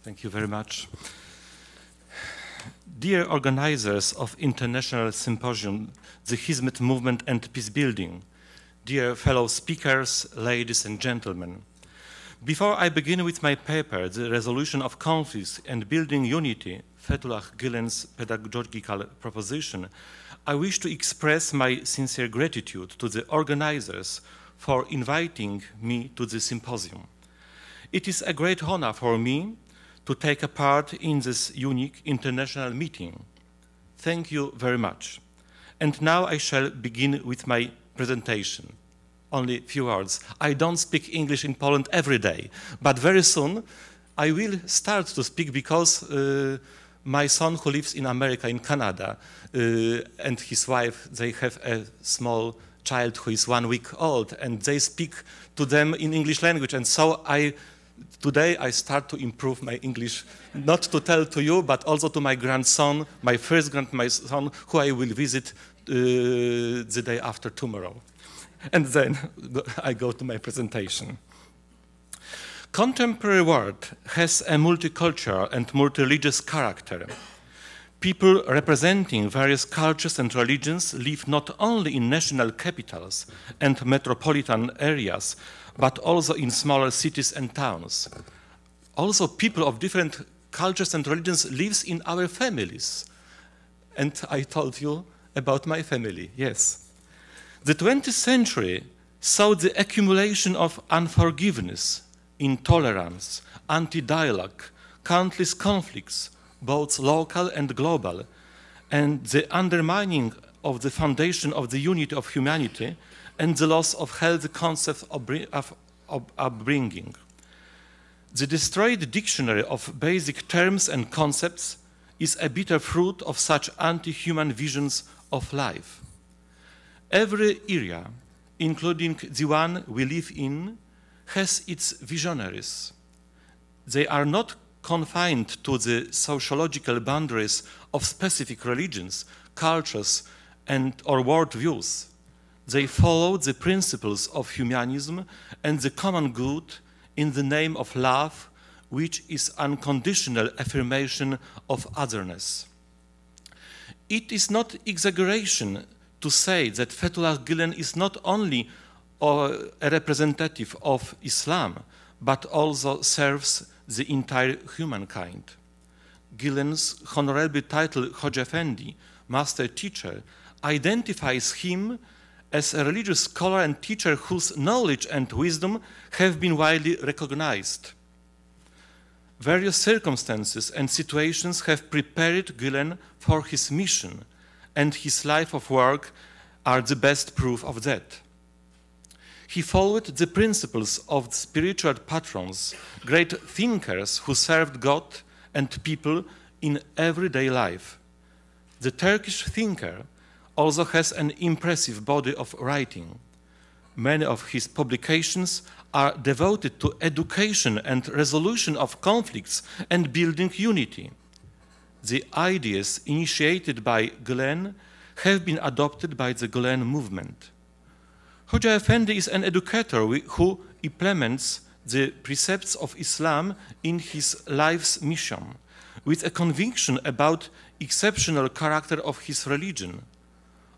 Thank you very much. Dear organizers of International Symposium, the Hizmet Movement and Peace Building, dear fellow speakers, ladies and gentlemen, before I begin with my paper, The Resolution of Conflicts and Building Unity, Fethullah Gülen's pedagogical proposition, I wish to express my sincere gratitude to the organizers for inviting me to the symposium. It is a great honor for me to take a part in this unique international meeting. Thank you very much. And now I shall begin with my presentation. Only a few words. I don't speak English in Poland every day, but very soon I will start to speak because my son who lives in America, in Canada, and his wife, they have a small child who is 1 week old, and they speak to them in English language. And so today I start to improve my English, not to tell to you, but also to my grandson, my first grandson, who I will visit the day after tomorrow. And then I go to my presentation. Contemporary world has a multicultural and multi-religious character. People representing various cultures and religions live not only in national capitals and metropolitan areas, but also in smaller cities and towns. Also, people of different cultures and religions live in our families. And I told you about my family, yes. The 20th century saw the accumulation of unforgiveness, intolerance, anti-dialogue, countless conflicts, both local and global, and the undermining of the foundation of the unity of humanity and the loss of healthy concepts of upbringing. The destroyed dictionary of basic terms and concepts is a bitter fruit of such anti-human visions of life. Every area, including the one we live in, has its visionaries. They are not confined to the sociological boundaries of specific religions, cultures, or worldviews. They follow the principles of humanism and the common good in the name of love, which is unconditional affirmation of otherness. It is not exaggeration to say that Fethullah Gülen is not only a representative of Islam, but also serves the entire humankind. Gülen's honorable title, Hoca Efendi, master teacher, identifies him as a religious scholar and teacher whose knowledge and wisdom have been widely recognized. Various circumstances and situations have prepared Gülen for his mission, and his life of work are the best proof of that. He followed the principles of the spiritual patrons, great thinkers who served God and people in everyday life. The Turkish thinker also has an impressive body of writing. Many of his publications are devoted to education and resolution of conflicts and building unity. The ideas initiated by Gülen have been adopted by the Gülen movement. Hoca Efendi is an educator who implements the precepts of Islam in his life's mission, with a conviction about exceptional character of his religion.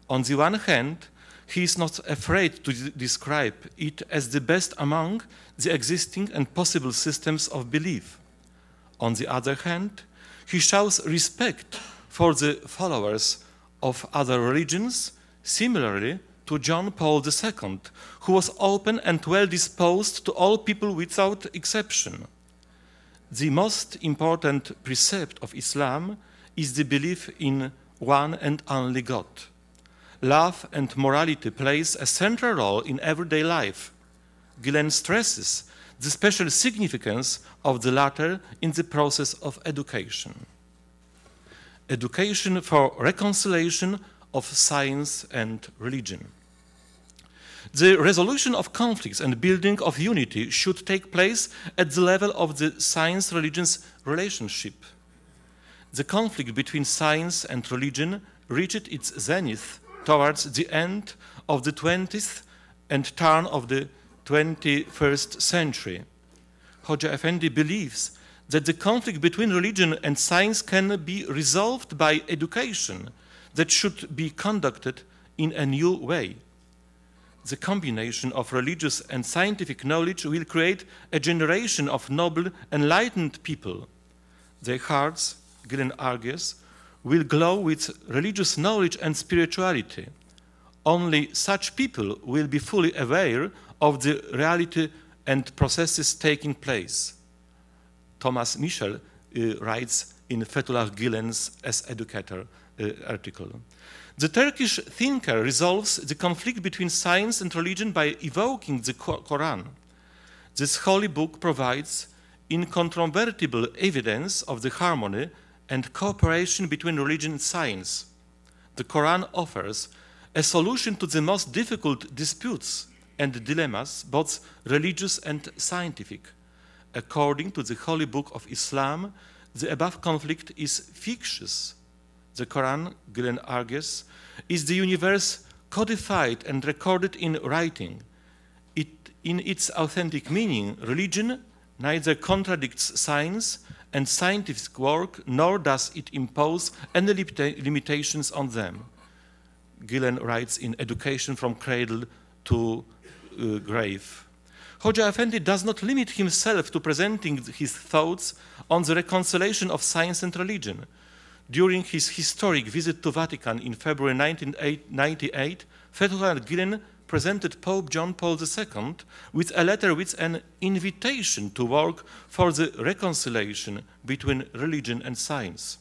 On the one hand, he is not afraid to describe it as the best among the existing and possible systems of belief. On the other hand, he shows respect for the followers of other religions, similarly to John Paul II, who was open and well-disposed to all people without exception. The most important precept of Islam is the belief in one and only God. Love and morality plays a central role in everyday life. Gülen stresses the special significance of the latter in the process of education. Education for reconciliation of science and religion. The resolution of conflicts and building of unity should take place at the level of the science-religions relationship. The conflict between science and religion reached its zenith towards the end of the 20th and turn of the 21st century. Hoca Efendi believes that the conflict between religion and science can be resolved by education that should be conducted in a new way. The combination of religious and scientific knowledge will create a generation of noble, enlightened people. Their hearts, Gillen argues, will glow with religious knowledge and spirituality. Only such people will be fully aware of the reality and processes taking place. Thomas Michel writes in Fethullah Gülen's As Educator article. The Turkish thinker resolves the conflict between science and religion by evoking the Quran. This holy book provides incontrovertible evidence of the harmony and cooperation between religion and science. The Quran offers a solution to the most difficult disputes and dilemmas, both religious and scientific. According to the Holy Book of Islam, the above conflict is fictitious. The Quran, Gillen argues, is the universe codified and recorded in writing. In its authentic meaning, religion neither contradicts science and scientific work, nor does it impose any limitations on them. Gillen writes in Education from Cradle to Grave. Hoxha Effendi does not limit himself to presenting his thoughts on the reconciliation of science and religion. During his historic visit to Vatican in February 1998, Fethullah Gülen presented Pope John Paul II with a letter with an invitation to work for the reconciliation between religion and science.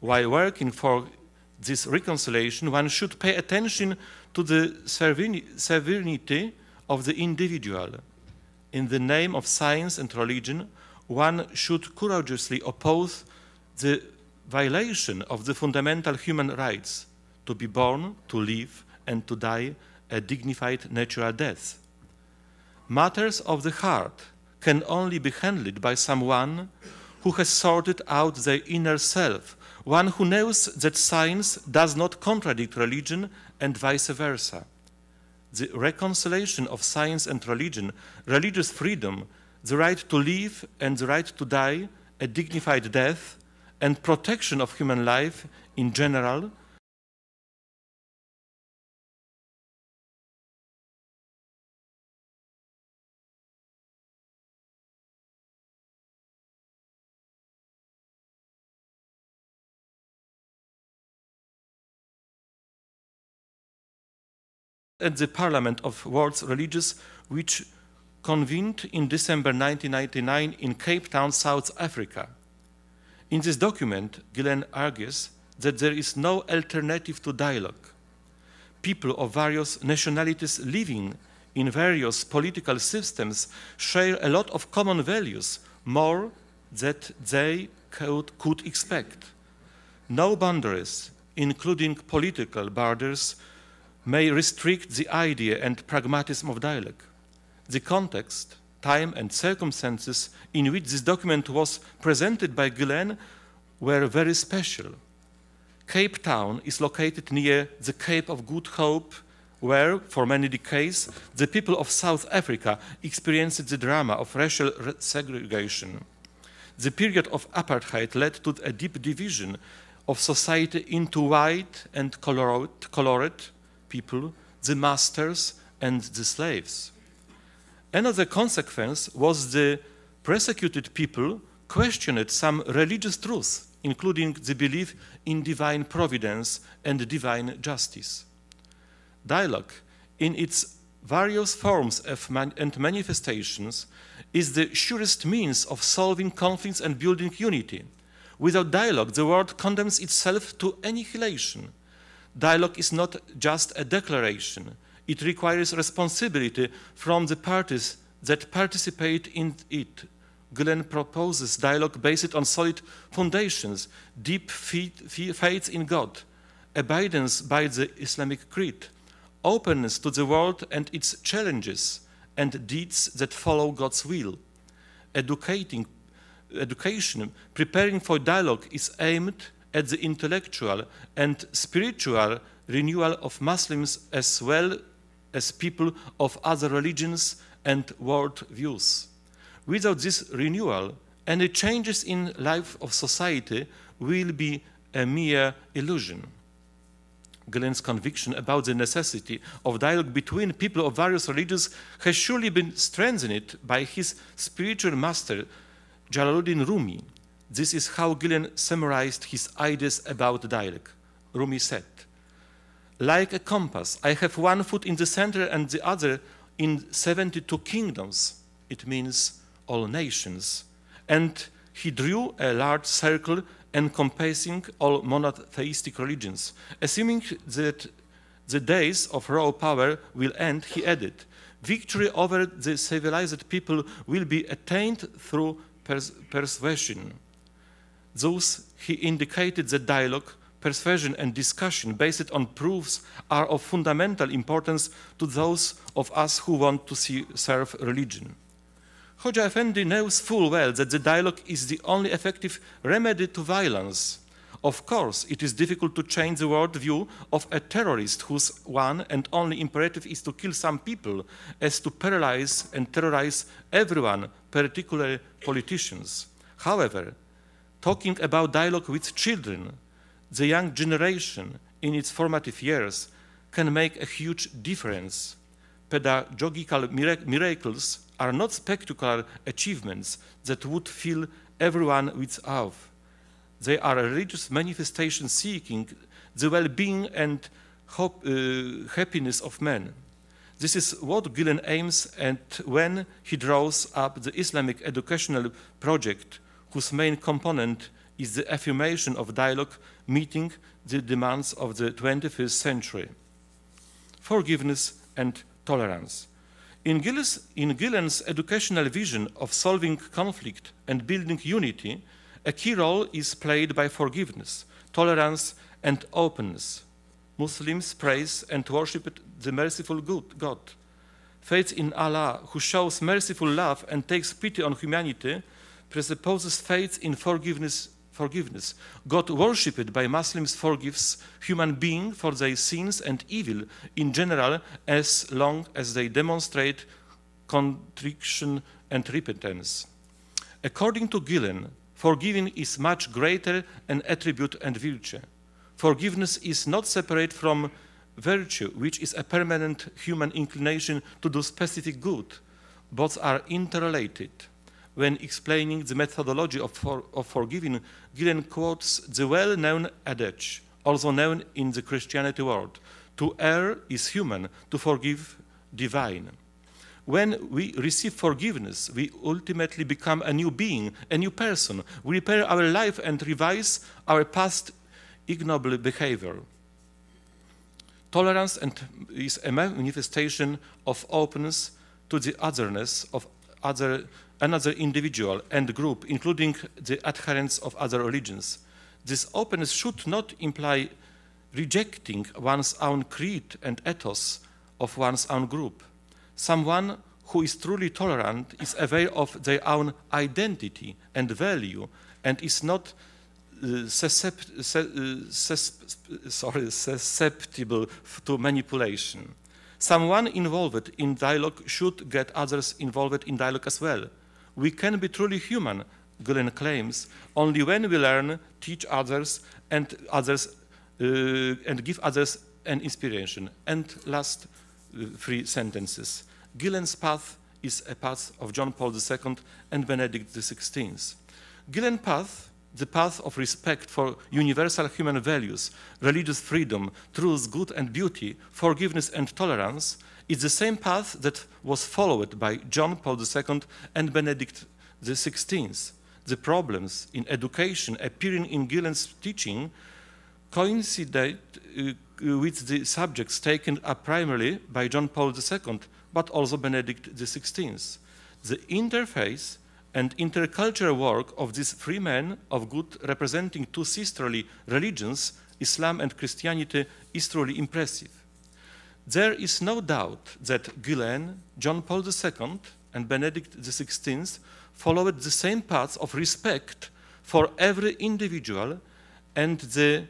While working for this reconciliation, one should pay attention to the sovereignty of the individual. In the name of science and religion, one should courageously oppose the violation of the fundamental human rights to be born, to live, and to die a dignified natural death. Matters of the heart can only be handled by someone who has sorted out their inner self, one who knows that science does not contradict religion and vice versa. The reconciliation of science and religion, religious freedom, the right to live and the right to die, a dignified death, and protection of human life in general at the Parliament of World Religions, which convened in December 1999 in Cape Town, South Africa. In this document, Gillen argues that there is no alternative to dialogue. People of various nationalities living in various political systems share a lot of common values, more than they could expect. No boundaries, including political borders, may restrict the idea and pragmatism of dialogue. The context, time and circumstances in which this document was presented by Gillen were very special. Cape Town is located near the Cape of Good Hope, where, for many decades, the people of South Africa experienced the drama of racial segregation. The period of apartheid led to a deep division of society into white and colored people, the masters and the slaves. Another consequence was the persecuted people questioned some religious truths, including the belief in divine providence and divine justice. Dialogue, in its various forms and manifestations, is the surest means of solving conflicts and building unity. Without dialogue, the world condemns itself to annihilation. Dialogue is not just a declaration. It requires responsibility from the parties that participate in it. Gillen proposes dialogue based on solid foundations, deep faith in God, abidance by the Islamic creed, openness to the world and its challenges, and deeds that follow God's will. Education, preparing for dialogue, is aimed at the intellectual and spiritual renewal of Muslims as well as people of other religions and world views. Without this renewal, Any changes in life of society will be a mere illusion. Gilen's conviction about the necessity of dialogue between people of various religions has surely been strengthened by his spiritual master, Jalaluddin Rumi. This is how Gilen summarized his ideas about dialogue. Rumi said, "Like a compass, I have one foot in the center and the other in 72 kingdoms." It means all nations. And he drew a large circle encompassing all monotheistic religions. Assuming that the days of raw power will end, he added, "Victory over the civilized people will be attained through persuasion." Thus, he indicated that dialogue, persuasion, and discussion based on proofs are of fundamental importance to those of us who want to serve religion. Hoxha Effendi knows full well that the dialogue is the only effective remedy to violence. Of course, it is difficult to change the world view of a terrorist whose one and only imperative is to kill some people, as to paralyze and terrorize everyone, particularly politicians. However, talking about dialogue with children, the young generation in its formative years, can make a huge difference. Pedagogical miracles are not spectacular achievements that would fill everyone with awe. They are a religious manifestation seeking the well-being and happiness of men. This is what Gilen aims at when he draws up the Islamic educational project, whose main component is the affirmation of dialogue meeting the demands of the 21st century. Forgiveness and tolerance. In Gilen's educational vision of solving conflict and building unity, a key role is played by forgiveness, tolerance, and openness. Muslims praise and worship the merciful God. Faith in Allah, who shows merciful love and takes pity on humanity, presupposes faith in forgiveness. God worshipped by Muslims forgives human beings for their sins and evil in general, as long as they demonstrate contrition and repentance. According to Gilen, forgiving is much greater an attribute and virtue. Forgiveness is not separate from virtue, which is a permanent human inclination to do specific good. Both are interrelated. When explaining the methodology of forgiving, Gilen quotes the well-known adage, also known in the Christianity world, "To err is human, to forgive divine." When we receive forgiveness, we ultimately become a new being, a new person. We repair our life and revise our past ignoble behavior. Tolerance is a manifestation of openness to the otherness of another individual and group, including the adherents of other religions. This openness should not imply rejecting one's own creed and ethos of one's own group. Someone who is truly tolerant is aware of their own identity and value and is not susceptible to manipulation. Someone involved in dialogue should get others involved in dialogue as well. We can be truly human, Gilen claims, only when we learn, teach others, and give others an inspiration. And last 3 sentences. Gilen's path is a path of John Paul II and Benedict XVI. Gilen's path, the path of respect for universal human values, religious freedom, truth, good and beauty, forgiveness and tolerance, is the same path that was followed by John Paul II and Benedict XVI. The problems in education appearing in Gilen's teaching coincided with the subjects taken up primarily by John Paul II, but also Benedict XVI. The interface and intercultural work of these 3 men of good representing 2 sisterly religions, Islam and Christianity, is truly impressive. There is no doubt that Gilen, John Paul II, and Benedict XVI followed the same path of respect for every individual and the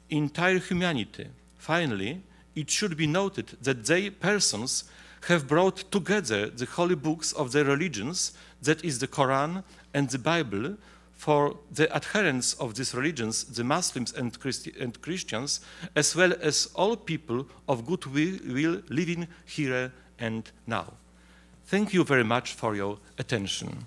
entire humanity. Finally, it should be noted that they persons have brought together the holy books of their religions, that is the Quran and the Bible, for the adherents of these religions, the Muslims and Christians, as well as all people of good will living here and now. Thank you very much for your attention.